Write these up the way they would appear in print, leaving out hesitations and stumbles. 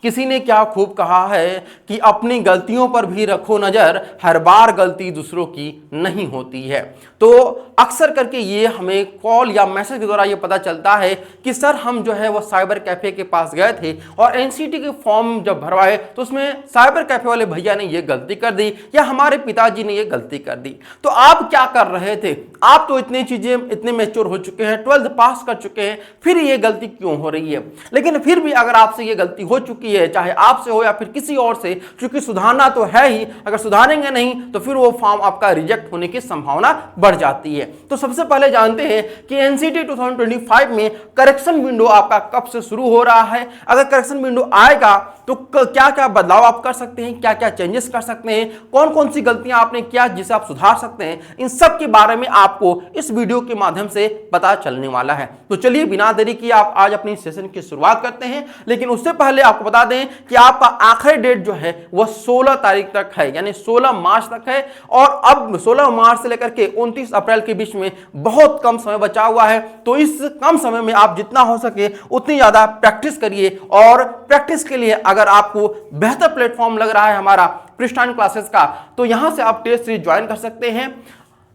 किसी ने क्या खूब कहा है कि अपनी गलतियों पर भी रखो नजर, हर बार गलती दूसरों की नहीं होती है। तो अक्सर करके ये हमें कॉल या मैसेज के द्वारा ये पता चलता है कि सर हम जो है वो साइबर कैफे के पास गए थे और एनसीटी के फॉर्म जब भरवाए तो उसमें साइबर कैफे वाले भैया ने ये गलती कर दी या हमारे पिताजी ने ये गलती कर दी। तो आप क्या कर रहे थे? आप तो इतनी चीजें इतने मैच्योर हो चुके हैं, 12th पास कर चुके हैं, फिर ये गलती क्यों हो रही है? लेकिन फिर भी अगर आपसे ये गलती हो चुकी है, चाहे आपसे हो या फिर किसी और से, क्योंकि सुधारना तो है ही, अगर सुधारेंगे नहीं तो फिर वो फॉर्म आपका रिजेक्ट होने की संभावना बढ़ जाती है। तो सबसे पहले जानते हैं कि एनसीटी 2025 में करेक्शन विंडो आपका कब से शुरू हो रहा है। अगर करेक्शन विंडो आएगा तो क्या क्या बदलाव आप कर सकते हैं, क्या क्या चेंजेस कर सकते हैं, कौन कौन सी गलतियां आपने किया जिसे आप सुधार सकते हैं, इन सब के बारे में आपको इस वीडियो के माध्यम से पता चलने वाला है। तो चलिए बिना देरी किए आप आज अपनी सेशन की शुरुआत करते हैं। लेकिन उससे पहले आपको बता दें कि आपका आखिरी डेट जो है वह 16 तारीख तक है, यानी 16 मार्च तक है। और अब 16 मार्च से लेकर के 29 अप्रैल के बीच में बहुत कम समय बचा हुआ है। तो इस कम समय में आप जितना हो सके उतनी ज्यादा प्रैक्टिस करिए। और प्रैक्टिस के लिए अगर आपको बेहतर प्लेटफॉर्म लग रहा है हमारा पृष्ठान क्लासेस का, तो यहां से आप टेस्ट सीरीज ज्वाइन कर सकते हैं।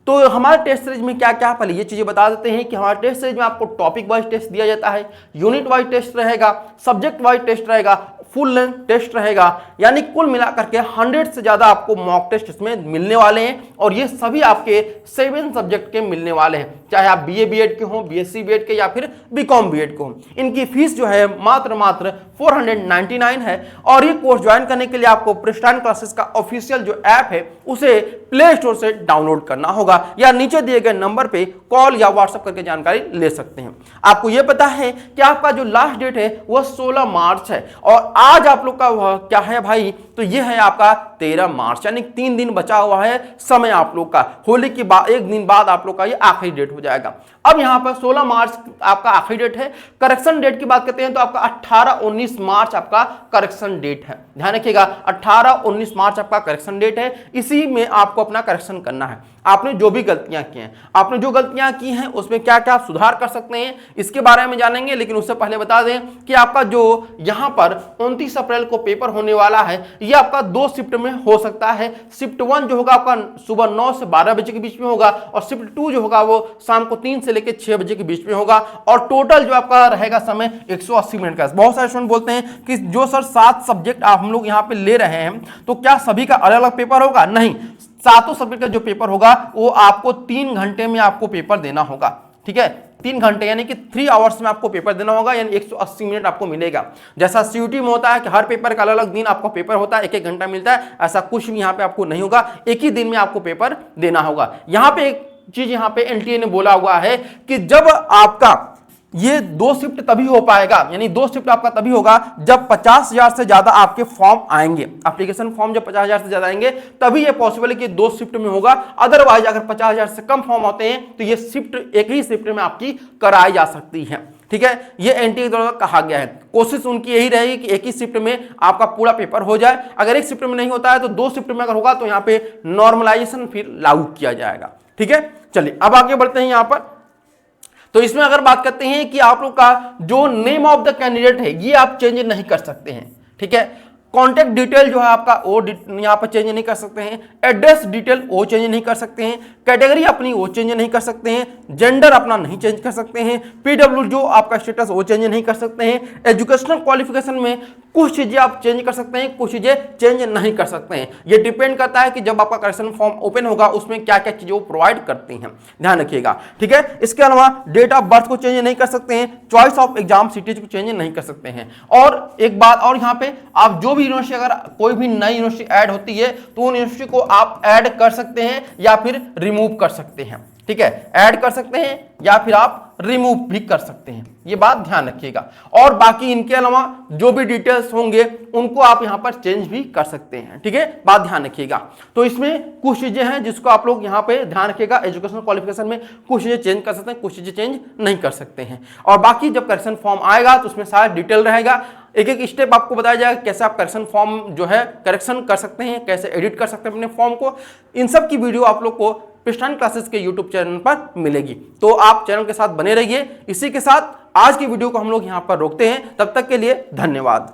तो हमारे टेस्ट सीरीज में क्या क्या, पहले ये चीजें बता देते हैं कि हमारे टेस्ट सीरीज में आपको टॉपिक वाइज टेस्ट दिया जाता है, यूनिट वाइज टेस्ट रहेगा, सब्जेक्ट वाइज टेस्ट रहेगा, फुल लेंथ टेस्ट रहेगा, यानी कुल मिलाकर के 100 से ज्यादा आपको मॉक टेस्ट इसमें मिलने वाले हैं। और ये सभी आपके 7 सब्जेक्ट के मिलने वाले हैं, चाहे आप बीए बीएड के हो, बीएससी बीएड के या फिर बीकॉम बीएड के हो। इनकी फीस जो है मात्र 499 है। और ये कोर्स ज्वाइन करने के लिए आपको पृष्ठान क्लासेस का ऑफिशियल जो ऐप है उसे प्ले स्टोर से डाउनलोड करना होगा या नीचे दिए गए नंबर पे कॉल या व्हाट्सएप करके जानकारी ले सकते हैं। आपको यह पता है कि आपका जो लास्ट डेट है वह 16 मार्च है और आज आप लोग का क्या है भाई, तो यह है आपका 13 मार्च, यानी 3 दिन बचा हुआ है समय आप लोग का। होली के बाद 1 दिन बाद आप लोग का ये आखिरी डेट हो जाएगा। अब यहां पर 16 मार्च आपका आखिरी डेट है। करेक्शन डेट की बात करते हैं तो आपका 18-19 मार्च आपका करेक्शन डेट है। ध्यान रखिएगा 18-19 मार्च आपका करेक्शन डेट है। इसी में आपको अपना करेक्शन करना है। आपने जो भी गलतियां की हैं, आपने जो गलतियां की हैं उसमें क्या क्या सुधार कर सकते हैं इसके बारे में जानेंगे। लेकिन उससे पहले बता दें कि आपका जो यहां पर 29 अप्रैल को पेपर होने वाला है यह आपका 2 शिफ्ट में हो सकता है। शिफ्ट 1 जो होगा आपका सुबह 9 से 12 बजे के बीच में होगा और शिफ्ट 2 जो होगा वो शाम को 3 से लेकर 6 बजे के बीच में होगा। और टोटल जो आपका रहेगा समय 180 मिनट का। बहुत सारे स्टूडेंट बोलते हैं कि जो सर 7 सब्जेक्ट हम लोग यहाँ पे ले रहे हैं तो क्या सभी का अलग अलग पेपर होगा? नहीं, 7 सब्जेक्ट का जो पेपर होगा वो आपको 3 घंटे में आपको पेपर देना होगा। ठीक है, 3 घंटे यानी कि 3 आवर्स में आपको पेपर देना होगा, यानी 180 मिनट आपको मिलेगा। जैसा सीयूटी में होता है कि हर पेपर का अलग अलग दिन आपको पेपर होता है, 1-1 घंटा मिलता है, ऐसा कुछ भी यहाँ पे आपको नहीं होगा। एक ही दिन में आपको पेपर देना होगा। यहाँ पे एक चीज यहाँ पे एनटीए ने बोला हुआ है कि जब आपका ये 2 शिफ्ट तभी हो पाएगा, यानी 2 शिफ्ट आपका तभी होगा जब 50,000 से ज्यादा आपके फॉर्म आएंगे। एप्लीकेशन फॉर्म जब 50,000 से ज्यादा आएंगे तभी ये पॉसिबल है कि 2 शिफ्ट में होगा। अदरवाइज अगर 50,000 से कम फॉर्म होते हैं तो ये शिफ्ट एक ही शिफ्ट में आपकी कराई जा सकती है। ठीक है, ये एनटीए द्वारा कहा गया है। कोशिश उनकी यही रहेगी कि एक ही शिफ्ट में आपका पूरा पेपर हो जाए। अगर एक शिफ्ट में नहीं होता है तो 2 शिफ्ट में अगर होगा तो यहाँ पे नॉर्मलाइजेशन फिर लागू किया जाएगा। ठीक है, चलिए अब आगे बढ़ते हैं। यहाँ पर तो इसमें अगर बात करते हैं कि आप लोग का जो नेम ऑफ द कैंडिडेट है ये आप चेंज नहीं कर सकते हैं। ठीक है, कॉन्टैक्ट डिटेल जो है आपका वो यहाँ पर चेंज नहीं कर सकते हैं। एड्रेस डिटेल वो चेंज नहीं कर सकते हैं। कैटेगरी अपनी वो चेंज नहीं कर सकते हैं। जेंडर अपना नहीं चेंज कर सकते हैं। पीडब्ल्यू जो आपका स्टेटस वो चेंज नहीं कर सकते हैं। एजुकेशनल क्वालिफिकेशन में कुछ चीजें आप चेंज कर सकते हैं, कुछ चीजें चेंज नहीं कर सकते हैं। ये डिपेंड करता है कि जब आपका करेक्शन फॉर्म ओपन होगा उसमें क्या क्या चीजें वो प्रोवाइड करती हैं, ध्यान रखिएगा। ठीक है, इसके अलावा डेट ऑफ बर्थ को चेंज नहीं कर सकते हैं। चॉइस ऑफ एग्जाम सिटीज को चेंज नहीं कर सकते हैं। और एक बात और, यहाँ पे आप जो भी यूनिवर्सिटी, अगर कोई भी नई यूनिवर्सिटी ऐड होती है तो उन यूनिवर्सिटी को आप ऐड कर सकते हैं या फिर रिमूव कर सकते हैं। ठीक है, ऐड कर सकते हैं या फिर आप रिमूव भी कर सकते हैं, ये बात ध्यान रखिएगा। और बाकी इनके अलावा जो भी डिटेल्स होंगे उनको आप यहां पर चेंज भी कर सकते हैं। ठीक है, बात ध्यान रखिएगा। तो इसमें कुछ चीजें हैं जिसको आप लोग यहां पे ध्यान रखिएगा। एजुकेशनल क्वालिफिकेशन में कुछ चीजें चेंज कर सकते हैं, कुछ चीजें चेंज नहीं कर सकते हैं। और बाकी जब करेक्शन फॉर्म आएगा तो उसमें सारा डिटेल रहेगा। एक एक स्टेप आपको बताया जाएगा कैसे आप करेक्शन फॉर्म जो है करेक्शन कर सकते हैं, कैसे एडिट कर सकते हैं अपने फॉर्म को। इन सब की वीडियो आप लोग को पृष्ठान क्लासेस के यूट्यूब चैनल पर मिलेगी, तो आप चैनल के साथ बने रहिए। इसी के साथ आज की वीडियो को हम लोग यहां पर रोकते हैं। तब तक के लिए धन्यवाद।